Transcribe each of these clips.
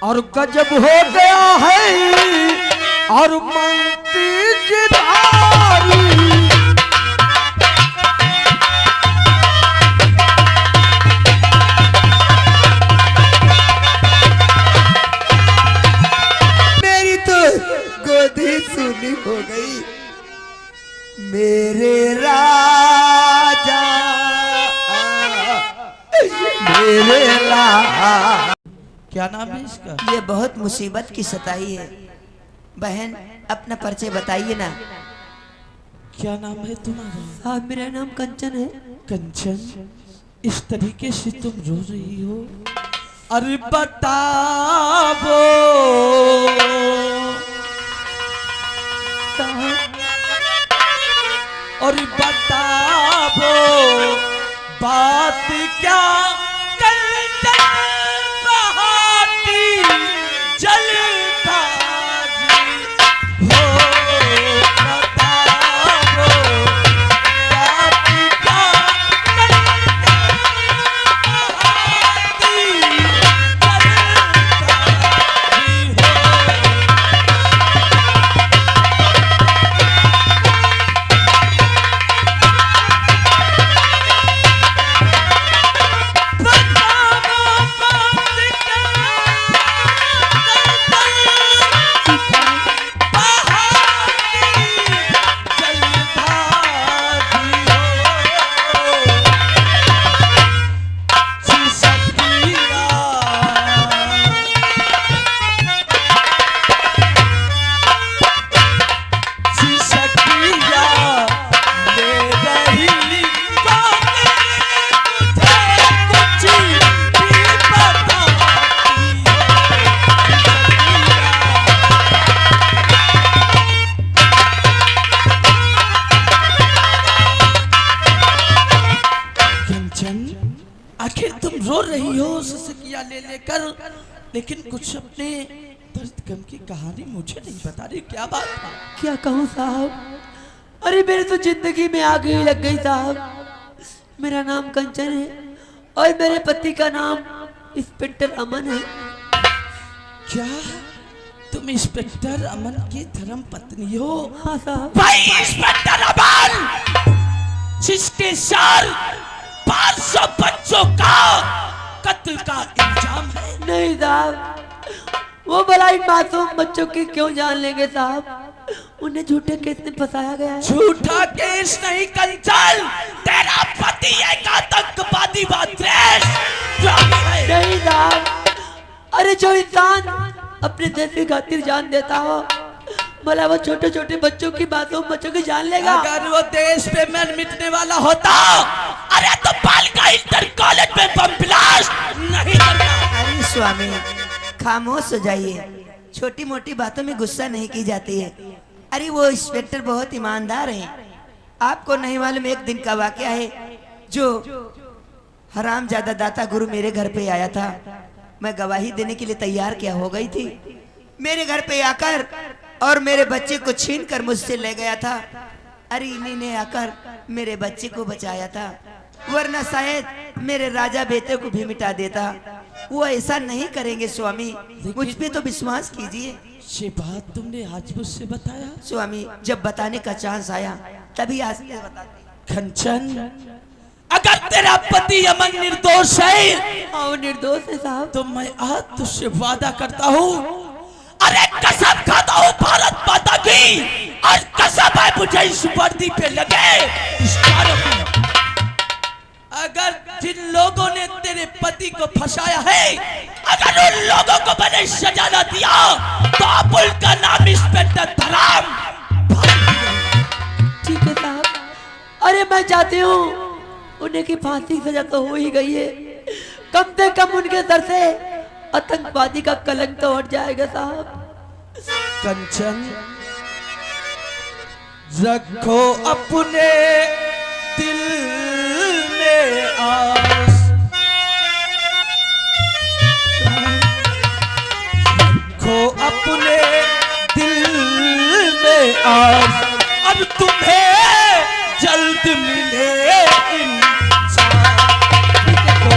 और गजब हो गया है और मांगती जिदारी। मेरी तो गोदी सुनी हो गई मेरे राजा मेरे ला। क्या नाम है इसका? ये बहुत मुसीबत की सताई है। बहन अपना परिचय बताइए ना। क्या नाम है तुम्हारा? हाँ मेरा नाम कंचन है। कंचन, इस तरीके से तुम रो रही हो? अरे बताओ और बताओ बात क्या जलता हो बताओ बात क्या आखिर तुम रो रही हो ससकिया ले लेकर, लेकिन कुछ अपने दर्द गम की कहानी मुझे नहीं बता रही। क्या बात है? क्या कहूँ साहब, अरे मेरे तो जिंदगी में आग ही लग गई साहब। मेरा नाम कंचन है और मेरे पति का नाम इंस्पेक्टर अमन है। क्या तुम इंस्पेक्टर अमन की धर्म पत्नी हो? हाँ साहब। भाई इंस्पेक्टर अमन जिसके सर 500 बच्चों का कत्ल का इल्जाम है। नहीं साहब, वो भलाई मासूम बच्चों की क्यों जान लेंगे साहब? उन्हें झूठे केस में फंसाया गया है। झूठा केस नहीं कंचन, तेरा पति एक आतंकवादी नहीं साहब, अरे जो इंसान अपने देश की खातिर जान देता हो, भला वो छोटे छोटे बच्चों की बातों बच्चों की जान लेगा? अगर वो देश पे मर मिटने वाला होता, अरे तो बालिका इंटर कॉलेज में बम ब्लास्ट नहीं करता। अरे स्वामी खामोश हो जाइए, छोटी मोटी बातों में गुस्सा नहीं की जाती है। अरे वो इंस्पेक्टर बहुत ईमानदार हैं। आपको नहीं मालूम, एक दिन का वाकया है, जो हरामजादा दाता गुरु मेरे घर पे आया था। मैं गवाही देने के लिए तैयार क्या हो गई थी। मेरे घर पे आकर और मेरे बच्चे को छीन कर मुझसे ले गया था। अरे इन्हीं ने आकर मेरे बच्चे को बचाया था, वरना शायद मेरे राजा बेटे को भी मिटा देता। वो ऐसा नहीं करेंगे स्वामी, मुझ पे तो विश्वास कीजिए। ये बात तुमने आज मुझसे बताया? स्वामी जब बताने का चांस आया तभी आज बताते। कंचन, अगर तेरा पति अमन निर्दोष है, हाँ वो निर्दोष है साहब, तो मैं आज तुझसे वादा करता हूँ, अरे कसम खाता हूँ भारत माता की, और कसम है मुझे इस वर्दी पे लगे इस कारों की। अगर जिन लोगों ने तेरे पति को फंसाया है, अगर उन लोगों को मैंने सजा न दिया, तो अब उनका नाम इंस्पेक्टर धराम। ठीक है साहब। अरे मैं चाहती हूँ उन्हें की फांसी सजा तो हो ही गई है, कम से कम उनके सर से आतंकवादी का कलंक तो हट जाएगा साहब। कंचन, रखो अपने दिल में आस, रखो अपने दिल में आस, अब तुम्हें जल्द मिले इंसाफ को।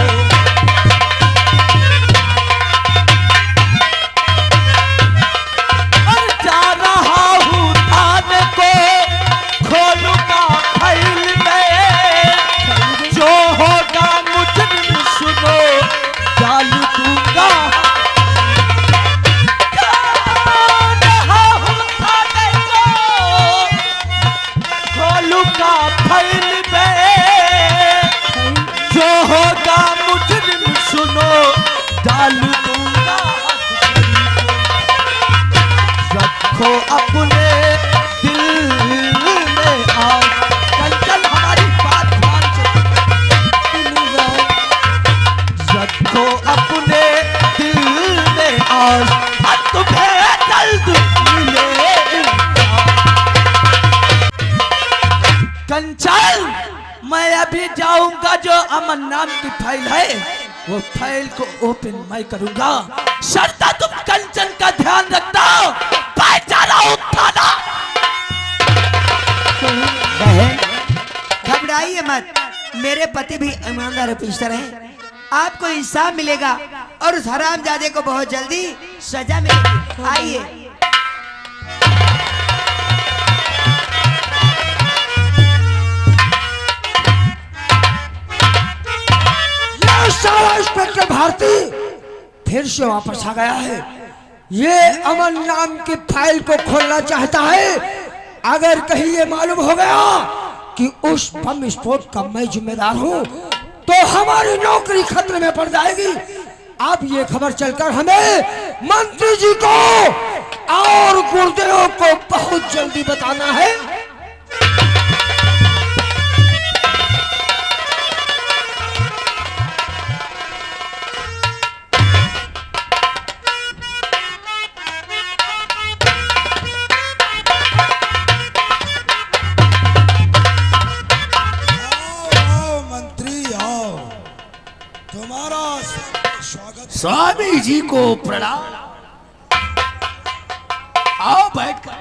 मैं अभी जाऊंगा, जो अमन नाम की फाइल है वो फाइल को ओपन मैं करूंगा। शर्ता तुम कंचन का ध्यान रखना। मैं जा रहा हूं थाना। बहन घबराइए मत, मेरे पति भी ईमानदार ऑफिसर हैं, आपको इंसाफ मिलेगा और उस हरामजादे को बहुत जल्दी सजा मिलेगी। आइए। सारा इंस्पेक्टर भारती फिर से वापस आ गया है। ये अमन नाम की फाइल को खोलना चाहता है। अगर कहीं ये मालूम हो गया कि उस बम विस्फोट का मैं जिम्मेदार हूँ तो हमारी नौकरी खतरे में पड़ जाएगी। अब ये खबर चलकर हमें मंत्री जी को और गुर्देव को बहुत जल्दी बताना है। स्वामी जी को प्रणाम। आओ बैठकर।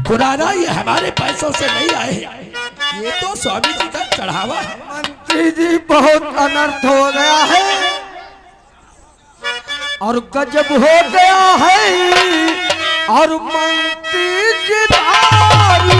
खुराना ये हमारे पैसों से नहीं आए, ये तो स्वामी जी का चढ़ावा है। मंत्री जी बहुत अनर्थ हो गया है और गजब हो गया है और मंत्री जी भारी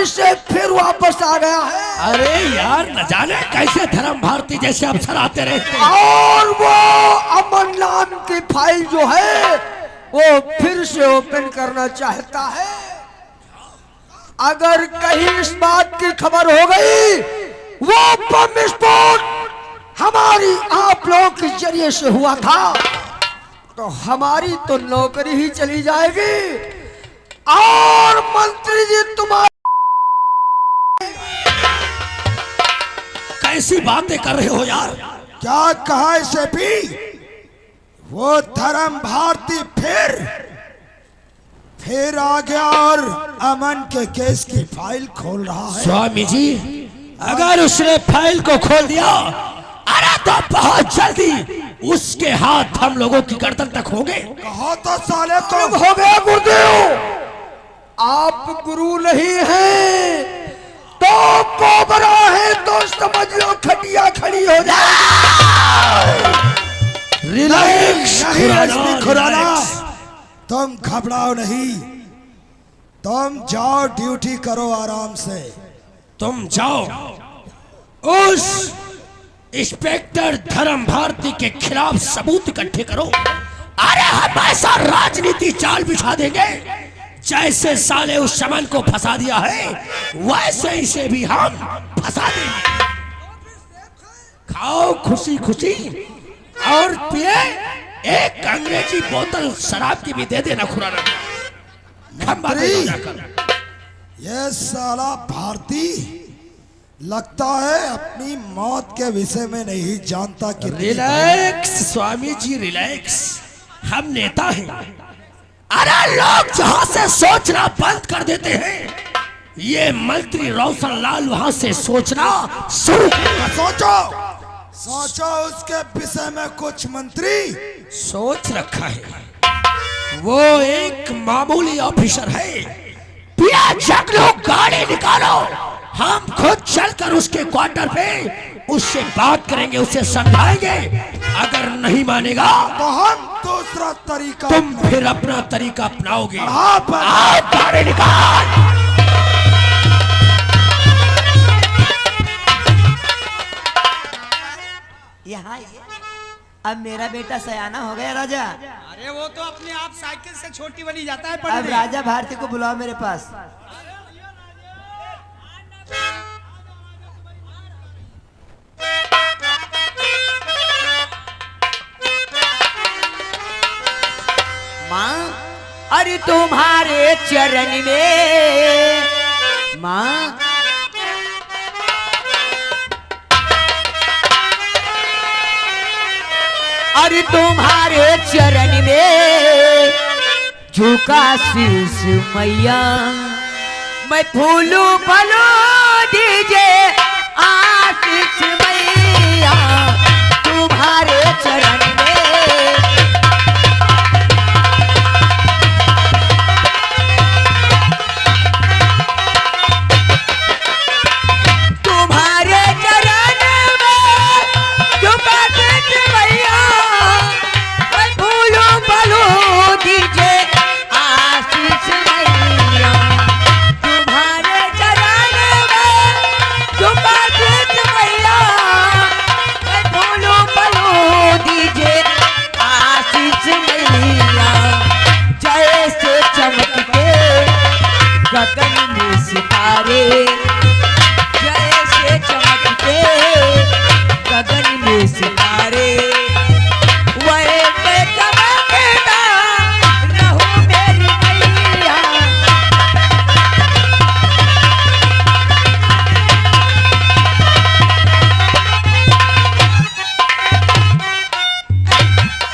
से फिर वापस आ गया है। अरे यार न जाने कैसे धर्म भारती जैसे अफसर आते रहते हैं। और वो अमन नाम की फाइल जो है वो फिर से ओपन करना चाहता है। अगर कहीं इस बात की खबर हो गई वो बम विस्फोट हमारी आप लोगों के जरिए से हुआ था तो हमारी तो नौकरी ही चली जाएगी और मंत्री जी तुम्हारे कैसी बातें कर रहे हो यार। क्या कहा इसे भी? वो धर्म भारती फिर आ गया और अमन के केस की फाइल खोल रहा है। स्वामी जी अगर उसने फाइल को खोल दिया अरे तो बहुत जल्दी उसके हाथ हम लोगों की गर्दन तक होंगे। कहा तो साले तुम हो गया गुरुदेव, आप गुरु नहीं हैं, नहीं खुराना, एसपी खुराना, रिलैक्स। तुम घबराओ नहीं, तुम जाओ ड्यूटी करो आराम से। तुम जाओ उस इंस्पेक्टर धर्म भारती के खिलाफ सबूत इकट्ठे करो। अरे हम ऐसा राजनीति चाल बिछा देंगे, जैसे साले उस चमन को फंसा दिया है वैसे इसे भी हम फंसा देंगे। खाओ खुशी खुशी और पिए, एक अंग्रेजी बोतल शराब की भी दे देना खुराना। खंबा दे दो जाकर। ये साला भारती लगता है अपनी मौत के विषय में नहीं जानता कि रिलैक्स स्वामी जी रिलैक्स, हम नेता हैं। अरे लोग जहां से सोचना बंद कर देते हैं, ये मंत्री रोशन लाल वहां से सोचना शुरू। सोचो सोचो उसके विषय में कुछ मंत्री सोच रखा है, वो एक मामूली ऑफिसर है। पिया जग लो, गाड़ी निकालो, हम खुद चलकर उसके क्वार्टर पे उससे बात करेंगे, उसे समझाएंगे। अगर नहीं मानेगा तो हम दूसरा तरीका तुम फिर अपना तरीका अपनाओगे। हाँ, पर- आओ गाड़ी निकाल। यहाँ आइए। अब मेरा बेटा सयाना हो गया राजा। अरे वो तो अपने आप साइकिल से छोटी बनी जाता है अब पढ़ने। राजा भारती को बुलाओ मेरे पास। माँ, अरे तुम्हारे चरण में माँ, अरे तुम्हारे चरण में झुका शीश मैया, मैं फूलू फलो दीजे आशीष मैया, तुम्हारे चरण में। तुम्हारे चरण में झुका शीश मैया, मैं फूलू फलो दीजे आशीष मैया, तुम्हारे चरण में झुका शीश मैया, मैं फूलू फलो दीजे आशीष मैया। जैसे चमकते गगन में सितारे, जैसे चमकते गगन में सितारे, वैसे चमकता रहूं मेरी मैया।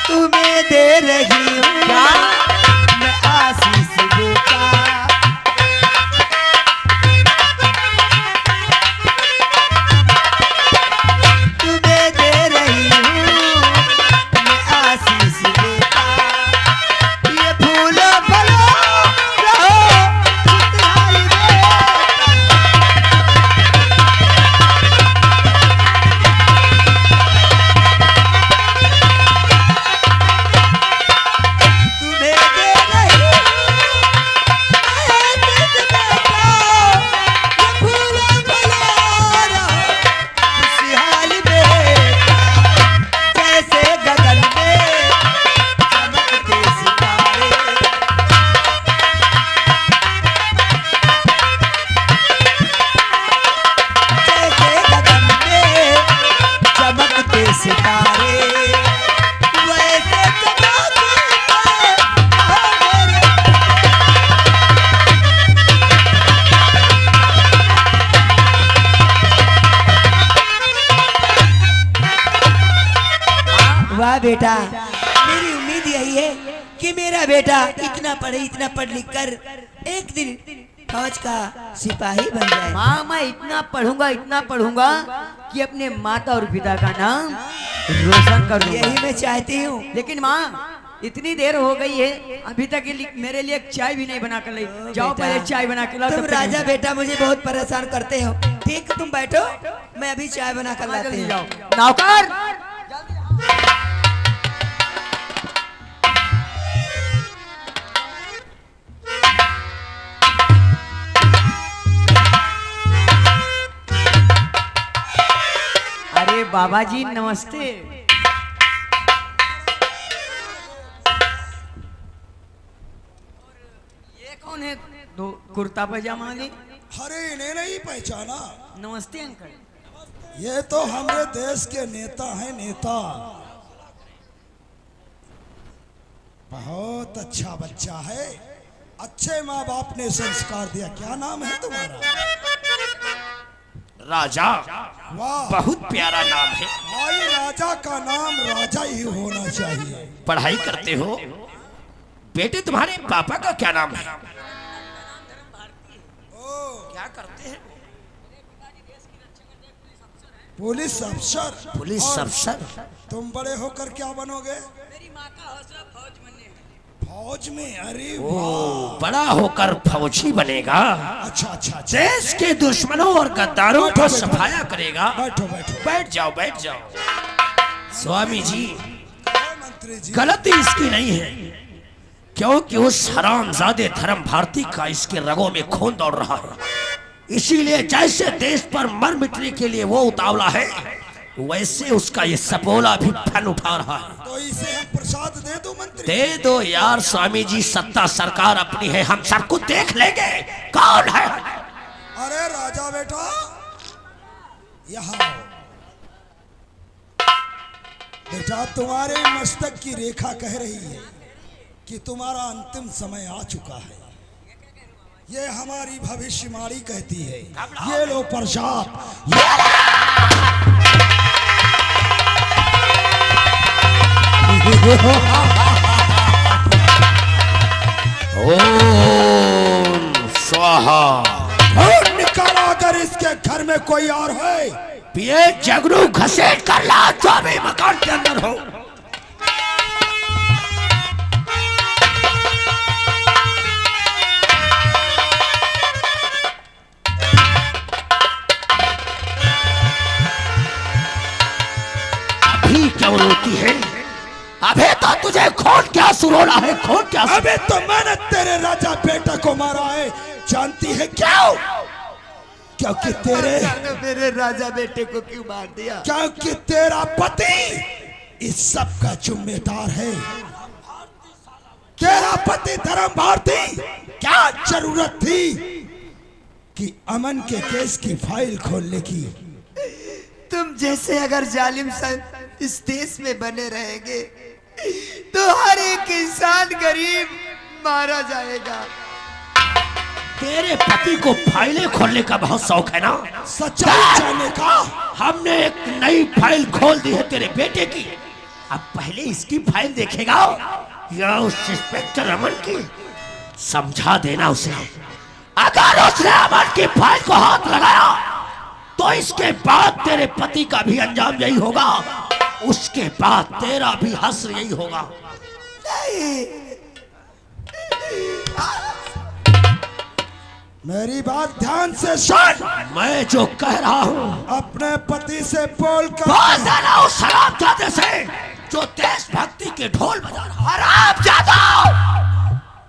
तुम्हें दे रही हूँ मैं आशीष बेटा। तुम्हें दे रही हूँ मैं आशीष बेटा। ये फूलो फलो रहो खुशहाली में। तुम्हें दे रही आशीष बेटा। ये फूलो फलो रहो खुशहाली में। जैसे गगन में चमकते सितारे, जैसे गगन में चमकते सितारे, वैसे चमकते हो मेरे। वाह बेटा, मेरी उम्मीद यही है कि मेरा बेटा इतना पढ़ लिख कर एक दिन फौज का सिपाही बन जाए। माँ, मैं इतना पढ़ूंगा कि अपने माता और पिता का नाम रोशन कर दूंगा। यही मैं चाहती हूँ। लेकिन माँ, इतनी देर हो गई है, अभी तक मेरे लिए एक चाय भी नहीं बना कर लाई। जाओ बेटा, पहले चाय बना के लाओ। तुम तब तक राजा नहीं। बेटा मुझे बहुत परेशान करते हो। ठीक, तुम बैठो, मैं अभी चाय बना कर हाँ, लाती जल्दी हूँ। जाओ। नौकर, बाबा जी नमस्ते। ये कौन है? दो कुर्ता पैजामा वाले। अरे इन्हें नहीं पहचाना? नमस्ते अंकल। ये तो हमारे देश के नेता हैं, नेता। बहुत अच्छा बच्चा है, अच्छे माँ बाप ने संस्कार दिया। क्या नाम है तुम्हारा? राजा। वाह, बहुत प्यारा नाम है। भाई राजा का नाम राजा ही होना चाहिए। पढ़ाई करते हो बेटे? तुम्हारे पापा का क्या नाम है? क्या करते हैं? पुलिस अफसर। पुलिस और अफसर। तुम बड़े होकर क्या बनोगे? मेरी माँ का हौसला फौज बनने में। फौज में? अरे ओ, वाह, बड़ा होकर फौजी बनेगा। अच्छा अच्छा अच्छा। देश के दुश्मनों और गद्दारों को सफाया करेगा। बैठो बैठो। बैठ जाओ, बैठ जाओ। स्वामी जी, मंत्री जी, गलती इसकी नहीं है, क्योंकि उस हरामजादे धर्म भारती का इसके रगों में खून दौड़ रहा है। इसीलिए जैसे देश पर मर मिटने के लिए वो उतावला है, वैसे उसका ये सपोला भी फन उठा रहा है। तो इसे हम प्रसाद दे दो मंत्री? दे दो यार स्वामी जी, सत्ता सरकार अपनी है, हम सबको देख लेंगे कौन है। अरे राजा बेटा, यहाँ आओ। बेटा, तुम्हारे मस्तक की रेखा कह रही है कि तुम्हारा अंतिम समय आ चुका है। ये हमारी भविष्यवाणी कहती है। ये लो प्रसाद। ओम स्वाहा। और निकाला अगर इसके घर में कोई और है। पिए जगरू घसीट कर ला, जो भी मकान के अंदर हो। अभी क्यों रोती है? अबे तो तुझे खून क्या सुरोड़ा है? खून क्या? अबे तो मैंने तेरे राजा बेटा को मारा है। जानती है क्यों? क्योंकि मेरे राजा बेटे को क्यों मार दिया? क्योंकि तेरा पति इस सब का जिम्मेदार है। तेरा पति धर्म भारती, क्या जरूरत थी कि अमन के केस की फाइल खोलने की? तुम जैसे अगर जालिम संत इस देश में बने रहेंगे तो हर एक इंसान गरीब मारा जाएगा। तेरे पति को फाइलें खोलने का बहुत शौक है ना? सच्चाई जानने का? हमने एक नई फाइल खोल दी है तेरे बेटे की। अब पहले इसकी फाइल देखेगा या उस इंस्पेक्टर अमन की? समझा देना उसे, अगर उसने अमन की फाइल को हाथ लगाया तो इसके बाद तेरे पति का भी अंजाम यही होगा, उसके बाद तेरा भी हश्र यही होगा। मेरी बात ध्यान से सुन। मैं जो कह रहा हूँ अपने पति से बोल कर बोल देना उस हरामजादे से जो देशभक्ति के ढोल बजा रहा है। हरामजादा!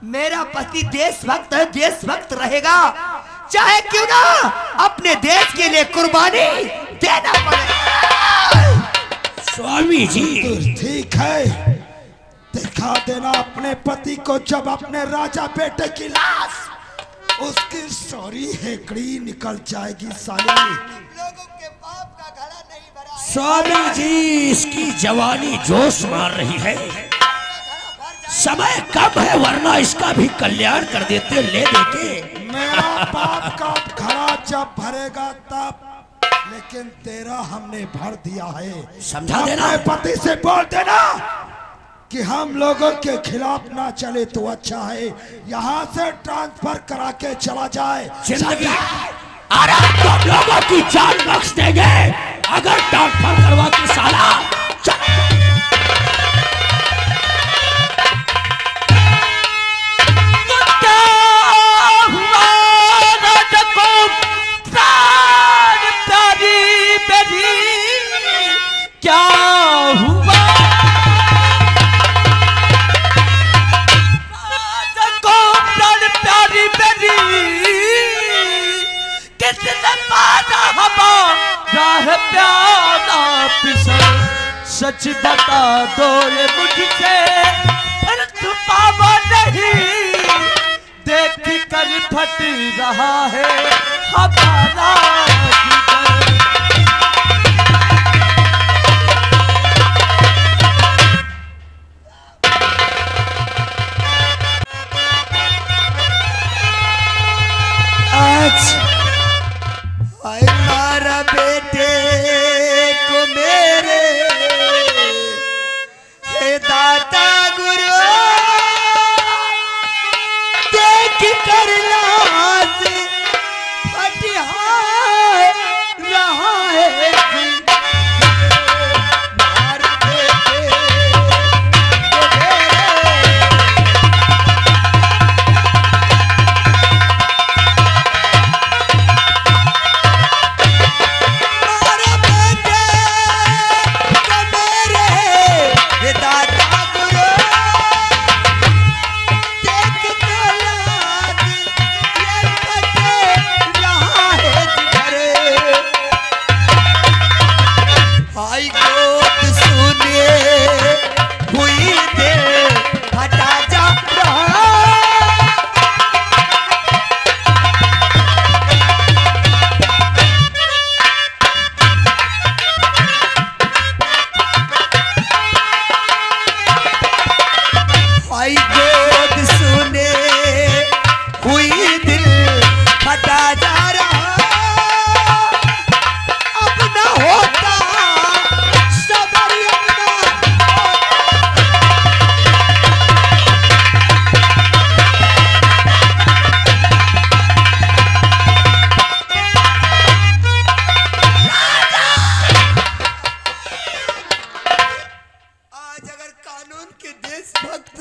मेरा पति देशभक्त है, देशभक्त रहेगा, चाहे क्यों ना अपने देश के लिए कुर्बानी देना पड़े। स्वामी जी, ठीक है, दिखा देना अपने पति को। जब अपने राजा बेटे की लाश उसकी सॉरी हेकड़ी निकल जाएगी साली। लोगों के पाप का घड़ा नहीं भरा। स्वामी जी, इसकी जवानी जोश मार रही है, समय कम है, वरना इसका भी कल्याण कर देते ले देके। मेरा पाप का घड़ा जब भरेगा तब, लेकिन तेरा हमने भर दिया है। समझा देना। अपने पति से बोल देना कि हम लोगों के खिलाफ ना चले तो अच्छा है, यहाँ से ट्रांसफर करा के चला जाए। जिंदगी अरे तुम लोगों की जान बख्श देंगे अगर ट्रांसफर करवा के साला। क्या हुआ को प्यारी बेरी, किसने मारा हमारा प्यारा ऑफिसर सच बता दो ये मुझसे, अरे छुपावा नहीं, देख कर फट रहा है हमारा जिगर। आज मारा बेटे को मेरे हे दाता गुरु देख कर लाज फटिहा रहा है। मारा बेटे को मेरे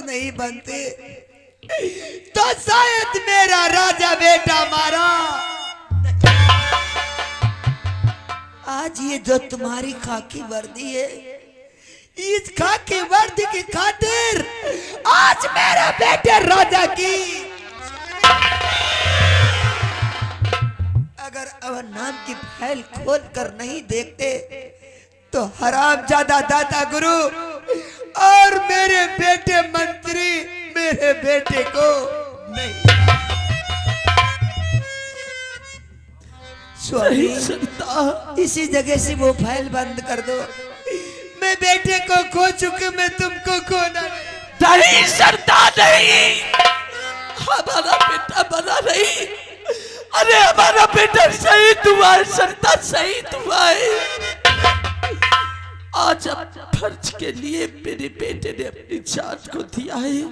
नहीं बनते तो शायद मेरा राजा बेटा मारा। आज ये जो तुम्हारी खाकी वर्दी है, इस खाकी वर्दी की खातिर आज मेरे बेटे राजा की अगर अवर नाम की फाइल खोल कर नहीं देखते तो हराम ज्यादा दाता गुरु और मेरे बेटे मंत्री मेरे बेटे को नहीं। स्वामी इसी जगह से वो फाइल बंद कर दो, मैं बेटे को खो चुके, मैं तुमको खोना नहीं सरता नहीं, हमारा बेटा बना नहीं। अरे हमारा बेटा शहीद हुआ है सरता, शहीद हुआ है। आज अब फर्ज के लिए मेरे बेटे ने अपनी जान को दिया है,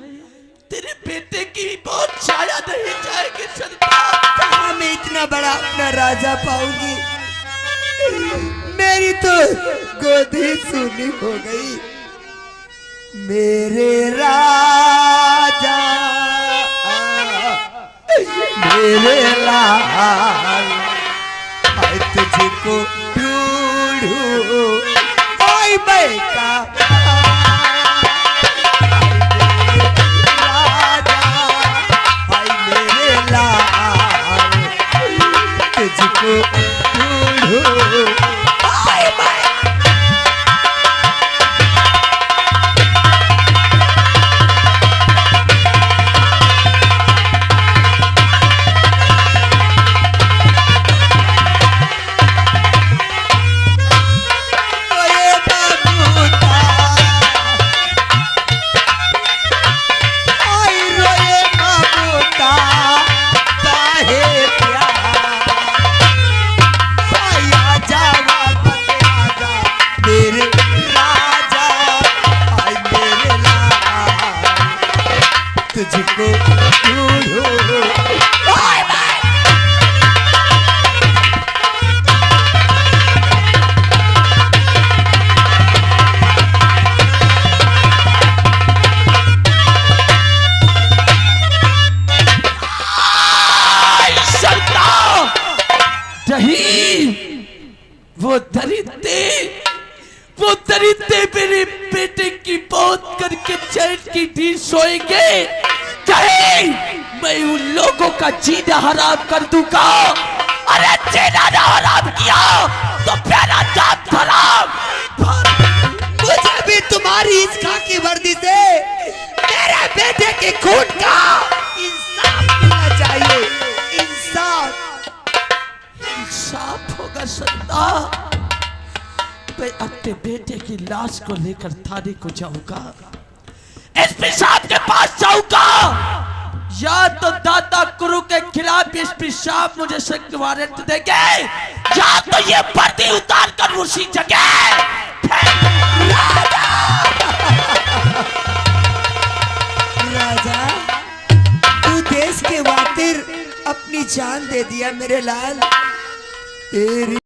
तेरे बेटे की बहुत छाया नहीं जाएगी सरकार। मैं इतना बड़ा अपना राजा पाऊंगी, मेरी तो गोदी सुनी हो गई। मेरे राजा मेरे लाल तुझको ढूंढूं ओए बेटा राजा हाय मेरे लाल तुझको ढूंढूं ओए बेटा। तुझको ढूंढूं वो दरिद्र मेरे बेटे की मौत करके चैन की नींद सोएंगे, कहीं मैं उन लोगों का जीना हराम कर दूंगा। अरे जीना ना हराम किया तो मेरा जान हराम सकता, मैं अपने बेटे की लाश को लेकर थाने को जाऊंगा, एसपी साहब के पास जाऊंगा, या तो दादा गुरु के खिलाफ एसपी साहब मुझे सख्त वारंट देंगे, या तो ये वर्दी उतार कर उसी जगह राजा, तू देश के खातिर अपनी जान दे दिया मेरे लाल। तेरी